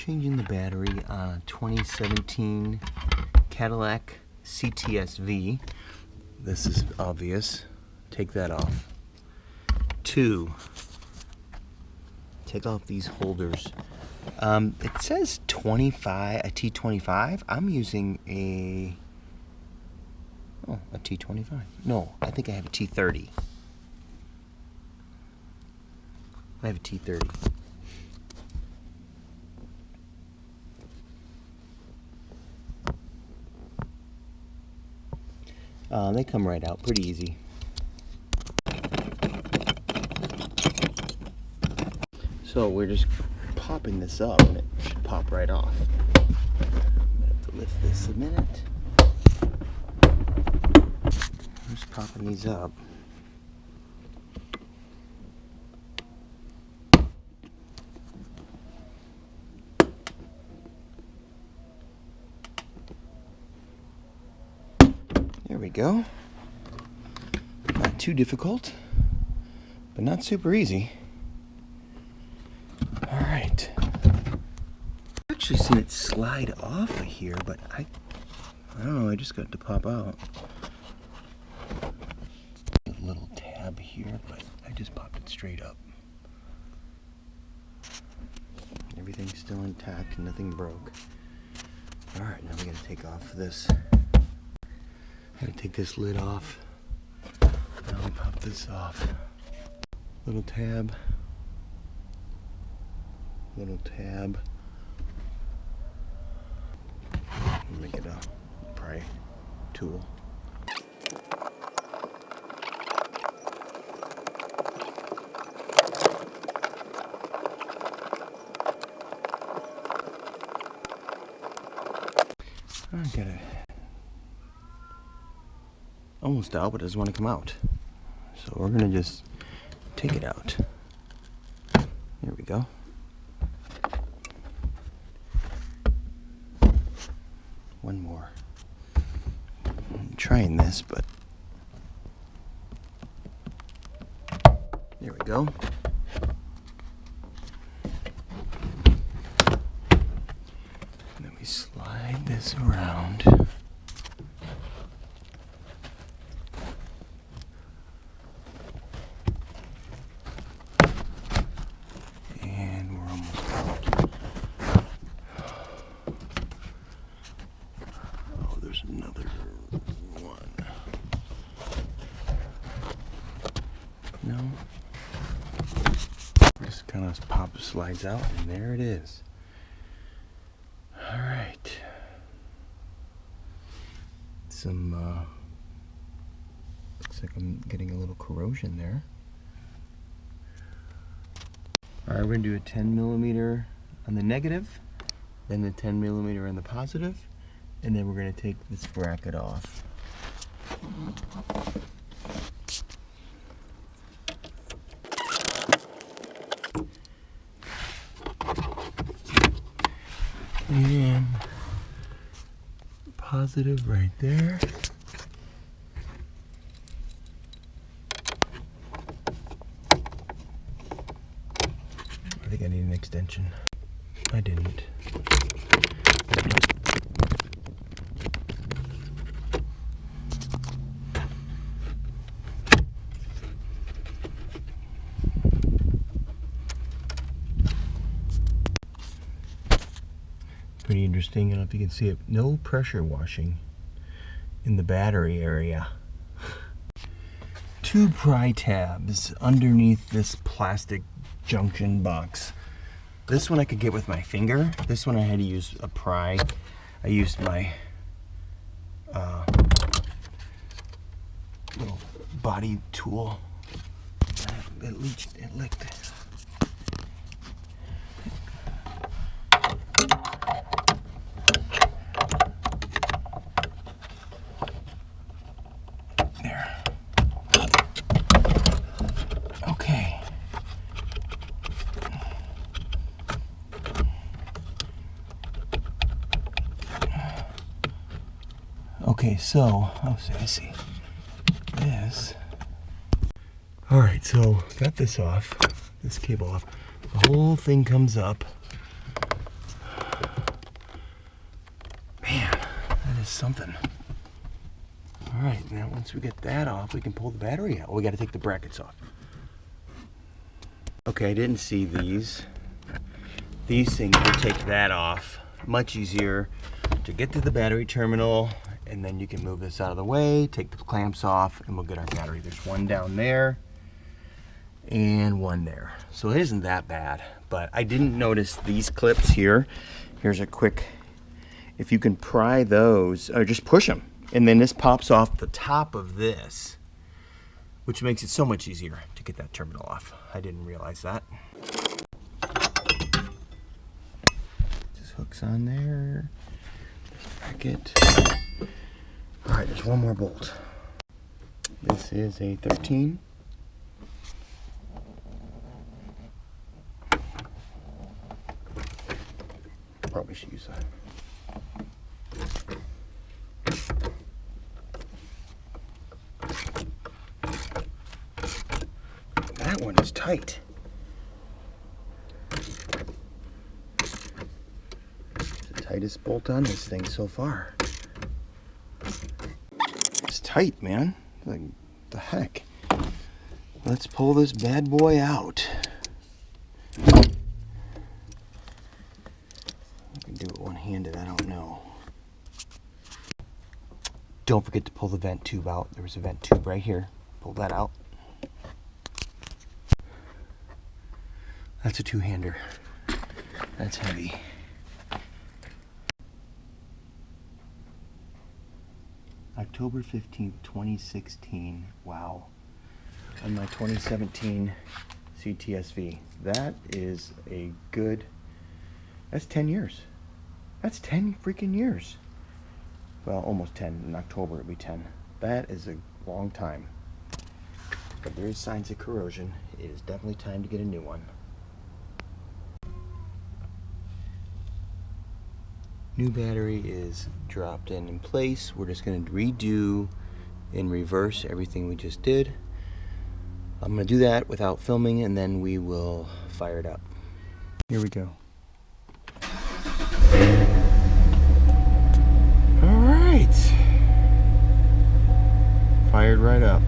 changing the battery on a 2017 Cadillac CTS-V. This is obvious. Take that off. 2, take off these holders. It says a T25. I'm using a T25. No, I think I have a T30. I have a T30. They come right out, pretty easy. So we're just popping this up and it should pop right off. I'm gonna have to lift this a minute. I'm just popping these up. There we go. Not too difficult, but not super easy. All right. I've actually seen it slide off of here, but I don't know, I just got it to pop out. A little tab here, but I just popped it straight up. Everything's still intact, nothing broke. All right, now we gotta take off this. Gotta take this lid off. Now we pop this off. Little tab. Little tab. Make it a pry tool. I got it almost out, but it doesn't want to come out. So we're gonna just take it out. There we go. One more. I'm trying this, but there we go. And then we slide this around. Another one. No. Just kind of slides out, and there it is. All right. Some looks like I'm getting a little corrosion there. All right, we're gonna do a 10mm on the negative, then the 10mm on the positive. And then we're going to take this bracket off. And positive right there. I think I need an extension. I didn't. Pretty interesting. I don't know if you can see it. No pressure washing in the battery area. 2 pry tabs underneath this plastic junction box. This one I could get with my finger. This one I had to use a pry. I used my little body tool. It licked. Okay, so, I see this. All right, so got this off, this cable off. The whole thing comes up. something. All right, now once we get that off, we can pull the battery out. We got to take the brackets off. Okay, I didn't see these. These things will take that off. Much easier to get to the battery terminal, and then you can move this out of the way, take the clamps off, and we'll get our battery. There's one down there and one there. So it isn't that bad, but I didn't notice these clips here. Here's a quick, if you can pry those, or just push them, and then this pops off the top of this, which makes it so much easier to get that terminal off. I didn't realize that. Just hooks on there. Bracket. All right, there's one more bolt. This is a 13. Probably should use that. That one is tight. It's the tightest bolt on this thing so far. It's tight, man. Like, the heck? Let's pull this bad boy out. I can do it one-handed, I don't know. Don't forget to pull the vent tube out. There was a vent tube right here. Pull that out. That's a two-hander. That's heavy. October 15th, 2016. Wow. On my 2017 CTS-V. That is a good, that's 10 years. That's 10 freaking years. Well, almost 10. In October it'll be 10. That is a long time. But there is signs of corrosion. It is definitely time to get a new one. New battery is dropped in place. We're just going to redo in reverse everything we just did. I'm going to do that without filming, and then we will fire it up. Here we go. All right. Fired right up.